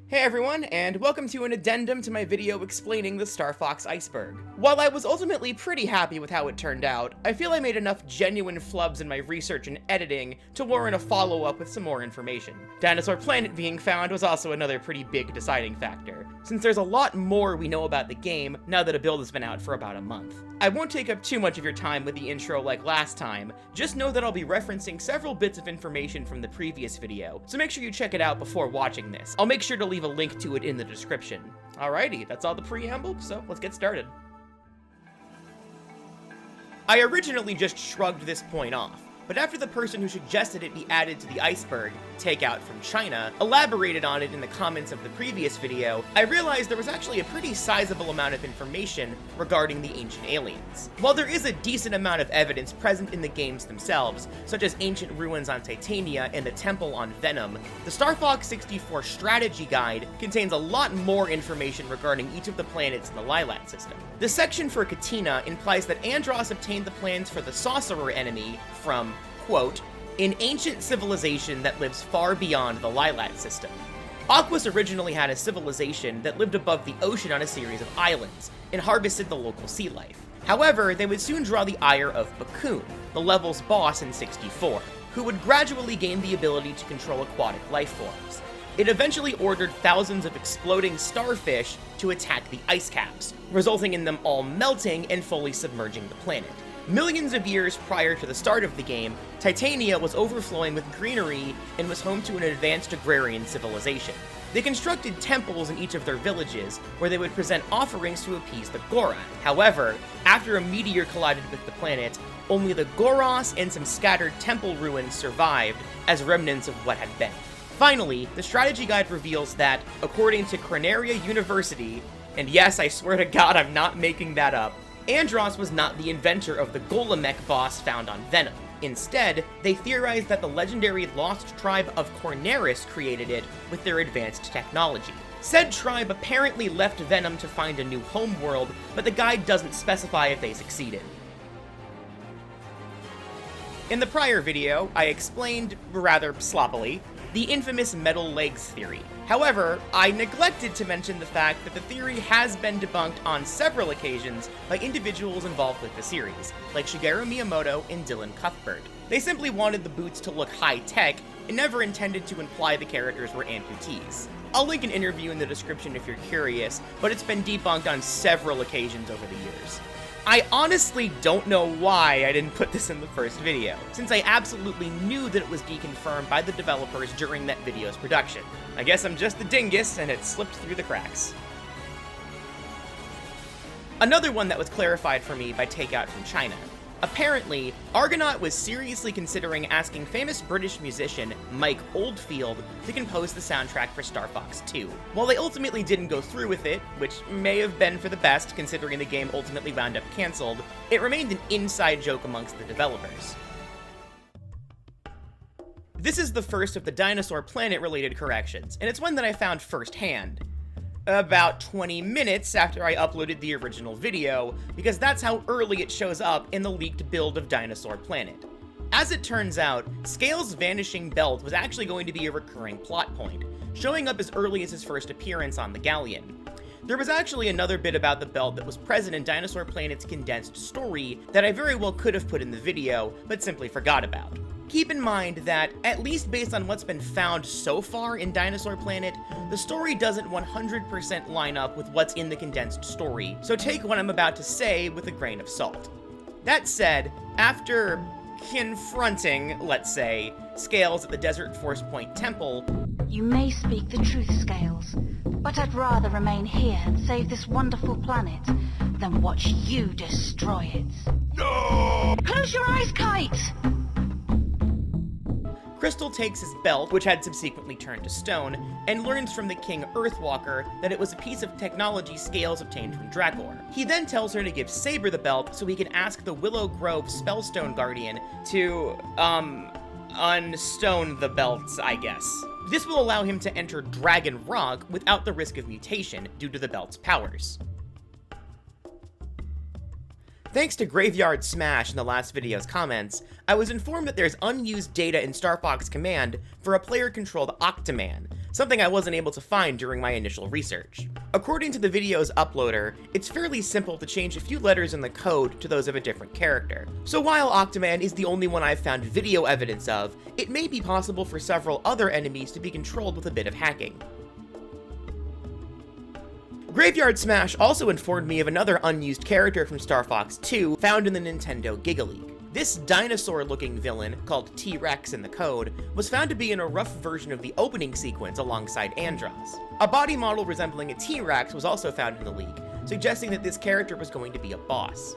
Hey everyone, and welcome to an addendum to my video explaining the Star Fox Iceberg. While I was ultimately pretty happy with how it turned out, I feel I made enough genuine flubs in my research and editing to warrant a follow-up with some more information. Dinosaur Planet being found was also another pretty big deciding factor, since there's a lot more we know about the game now that a build has been out for about a month. I won't take up too much of your time with the intro like last time, just know that I'll be referencing several bits of information from the previous video, so make sure you check it out before watching this. I'll make sure to leave a link to it in the description. Alrighty, that's all the preamble, so let's get started. I originally just shrugged this point off, but after the person who suggested it be added to the Iceberg, takeout from China, elaborated on it in the comments of the previous video, I realized there was actually a pretty sizable amount of information regarding the ancient aliens. While there is a decent amount of evidence present in the games themselves, such as ancient ruins on Titania and the temple on Venom, the Star Fox 64 strategy guide contains a lot more information regarding each of the planets in the Lilat system. The section for Katina implies that Andros obtained the plans for the sorcerer enemy from, quote, an ancient civilization that lives far beyond the Lilat system. Aquas originally had a civilization that lived above the ocean on a series of islands, and harvested the local sea life. However, they would soon draw the ire of Bakun, the level's boss in 64, who would gradually gain the ability to control aquatic life forms. It eventually ordered thousands of exploding starfish to attack the ice caps, resulting in them all melting and fully submerging the planet. Millions of years prior to the start of the game, Titania was overflowing with greenery and was home to an advanced agrarian civilization. They constructed temples in each of their villages, where they would present offerings to appease the Goron. However, after a meteor collided with the planet, only the Goros and some scattered temple ruins survived as remnants of what had been. Finally, the strategy guide reveals that, according to Cronaria University, and yes, I swear to God I'm not making that up, Andros was not the inventor of the Golem boss found on Venom. Instead, they theorized that the legendary lost tribe of Corneris created it with their advanced technology. Said tribe apparently left Venom to find a new homeworld, but the guide doesn't specify if they succeeded. In the prior video, I explained, rather sloppily, the infamous metal legs theory. However, I neglected to mention the fact that the theory has been debunked on several occasions by individuals involved with the series, like Shigeru Miyamoto and Dylan Cuthbert. They simply wanted the boots to look high-tech and never intended to imply the characters were amputees. I'll link an interview in the description if you're curious, but it's been debunked on several occasions over the years. I honestly don't know why I didn't put this in the first video, since I absolutely knew that it was deconfirmed by the developers during that video's production. I guess I'm just a dingus and it slipped through the cracks. Another one that was clarified for me by takeout from China. Apparently, Argonaut was seriously considering asking famous British musician Mike Oldfield to compose the soundtrack for Star Fox 2. While they ultimately didn't go through with it, which may have been for the best considering the game ultimately wound up cancelled, it remained an inside joke amongst the developers. This is the first of the Dinosaur Planet related corrections, and it's one that I found firsthand. About 20 minutes after I uploaded the original video, because that's how early it shows up in the leaked build of Dinosaur Planet. As it turns out, Scale's vanishing belt was actually going to be a recurring plot point, showing up as early as his first appearance on the Galleon. There was actually another bit about the belt that was present in Dinosaur Planet's condensed story that I very well could have put in the video, but simply forgot about. Keep in mind that, at least based on what's been found so far in Dinosaur Planet, the story doesn't 100% line up with what's in the condensed story, so take what I'm about to say with a grain of salt. That said, after confronting, let's say, Scales at the Desert Force Point Temple, You may speak the truth, Scales, but I'd rather remain here and save this wonderful planet than watch you destroy it. No! Close your eyes, Kite! Crystal takes his belt, which had subsequently turned to stone, and learns from the King Earthwalker that it was a piece of technology Scales obtained from Dracor. He then tells her to give Saber the belt so he can ask the Willow Grove Spellstone Guardian to, unstone the belts, I guess. This will allow him to enter Dragon Rock without the risk of mutation due to the belt's powers. Thanks to Graveyard Smash in the last video's comments, I was informed that there's unused data in Star Fox Command for a player-controlled Octoman, something I wasn't able to find during my initial research. According to the video's uploader, it's fairly simple to change a few letters in the code to those of a different character. So while Octoman is the only one I've found video evidence of, it may be possible for several other enemies to be controlled with a bit of hacking. Graveyard Smash also informed me of another unused character from Star Fox 2 found in the Nintendo Giga League. This dinosaur-looking villain, called TRex in the code, was found to be in a rough version of the opening sequence alongside Andros. A body model resembling a T-Rex was also found in the league, suggesting that this character was going to be a boss.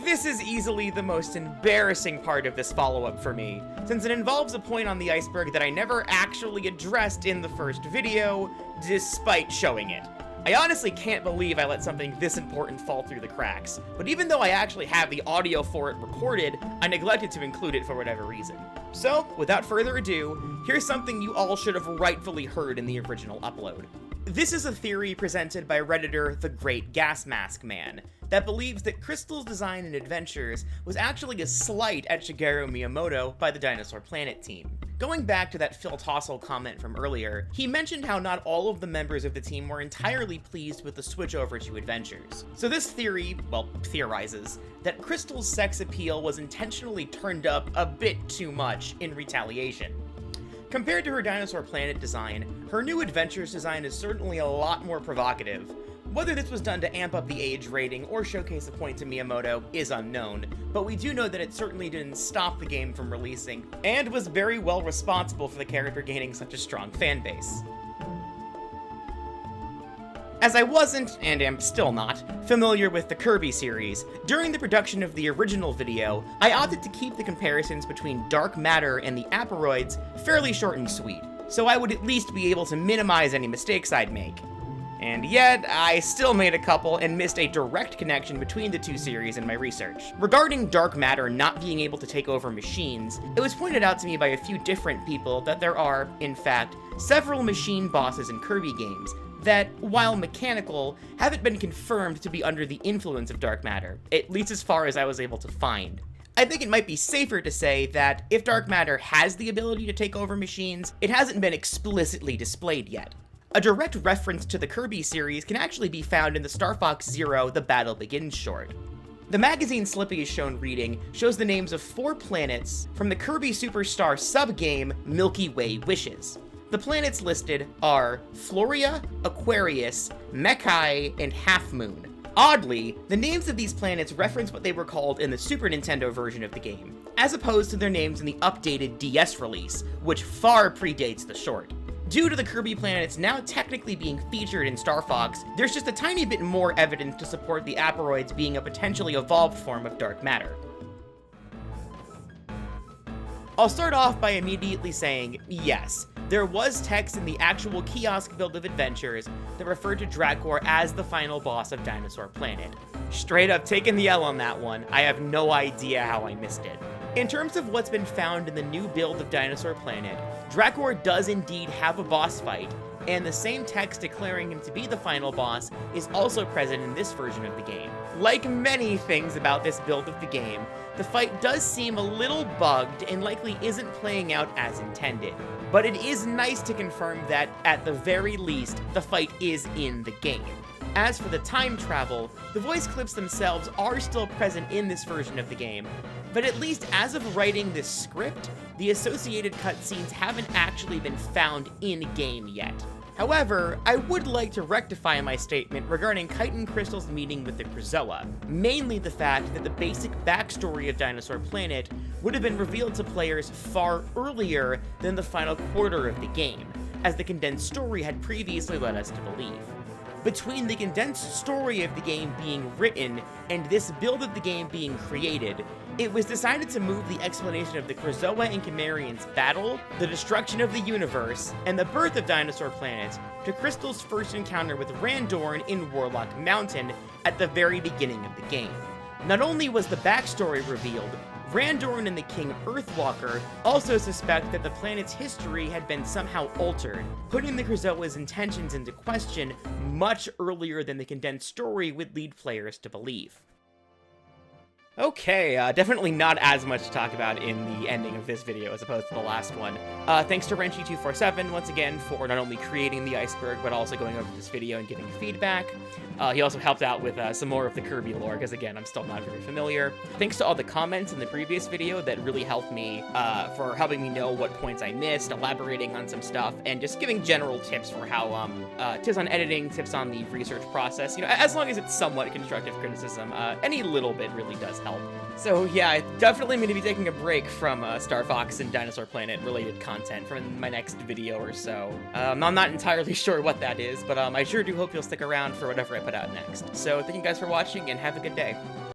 This is easily the most embarrassing part of this follow-up for me, since it involves a point on the iceberg that I never actually addressed in the first video, despite showing it. I honestly can't believe I let something this important fall through the cracks, but even though I actually have the audio for it recorded, I neglected to include it for whatever reason. So, without further ado, here's something you all should have rightfully heard in the original upload. This is a theory presented by Redditor The Great Gas Mask Man that believes that Crystal's design and adventures was actually a slight at Shigeru Miyamoto by the Dinosaur Planet team. Going back to that Phil Tossell comment from earlier, he mentioned how not all of the members of the team were entirely pleased with the switch over to adventures. So this theory, theorizes that Crystal's sex appeal was intentionally turned up a bit too much in retaliation. Compared to her Dinosaur Planet design, her new Adventures design is certainly a lot more provocative. Whether this was done to amp up the age rating or showcase a point to Miyamoto is unknown, but we do know that it certainly didn't stop the game from releasing, and was very well responsible for the character gaining such a strong fanbase. As I wasn't, and am still not, familiar with the Kirby series, during the production of the original video, I opted to keep the comparisons between dark matter and the Aperoids fairly short and sweet, so I would at least be able to minimize any mistakes I'd make. And yet, I still made a couple and missed a direct connection between the two series in my research. Regarding dark matter not being able to take over machines, it was pointed out to me by a few different people that there are, in fact, several machine bosses in Kirby games that, while mechanical, haven't been confirmed to be under the influence of dark matter, at least as far as I was able to find. I think it might be safer to say that if dark matter has the ability to take over machines, it hasn't been explicitly displayed yet. A direct reference to the Kirby series can actually be found in the Star Fox Zero The Battle Begins short. The magazine Slippy is shown reading shows the names of 4 planets from the Kirby Superstar subgame Milky Way Wishes. The planets listed are Floria, Aquarius, Mechai, and Half Moon. Oddly, the names of these planets reference what they were called in the Super Nintendo version of the game, as opposed to their names in the updated DS release, which far predates the short. Due to the Kirby planets now technically being featured in Star Fox, there's just a tiny bit more evidence to support the Aperoids being a potentially evolved form of dark matter. I'll start off by immediately saying, yes, there was text in the actual kiosk build of Adventures that referred to Dracor as the final boss of Dinosaur Planet. Straight up taking the L on that one, I have no idea how I missed it. In terms of what's been found in the new build of Dinosaur Planet, Dracor does indeed have a boss fight, and the same text declaring him to be the final boss is also present in this version of the game. Like many things about this build of the game, the fight does seem a little bugged and likely isn't playing out as intended. But it is nice to confirm that, at the very least, the fight is in the game. As for the time travel, the voice clips themselves are still present in this version of the game, but at least as of writing this script, the associated cutscenes haven't actually been found in-game yet. However, I would like to rectify my statement regarding Kite and Crystal's meeting with the Krazoa, mainly the fact that the basic backstory of Dinosaur Planet would have been revealed to players far earlier than the final quarter of the game, as the condensed story had previously led us to believe. Between the condensed story of the game being written and this build of the game being created, it was decided to move the explanation of the Krazoa and Chimerians' battle, the destruction of the universe, and the birth of Dinosaur Planet to Crystal's first encounter with Randorn in Warlock Mountain at the very beginning of the game. Not only was the backstory revealed, Randorn and the King Earthwalker also suspect that the planet's history had been somehow altered, putting the Krazoa's intentions into question much earlier than the condensed story would lead players to believe. Okay, definitely not as much to talk about in the ending of this video as opposed to the last one. Thanks to Wrenchy247 once again for not only creating the iceberg, but also going over this video and giving feedback. He also helped out with some more of the Kirby lore, because again, I'm still not very familiar. Thanks to all the comments in the previous video that really helped me for helping me know what points I missed, elaborating on some stuff, and just giving general tips for how, tips on editing, tips on the research process, you know, as long as it's somewhat constructive criticism, any little bit really does help. So yeah, I definitely am going to be taking a break from Star Fox and Dinosaur Planet related content for my next video or so. I'm not entirely sure what that is, but I sure do hope you'll stick around for whatever I put out next. So thank you guys for watching, and have a good day.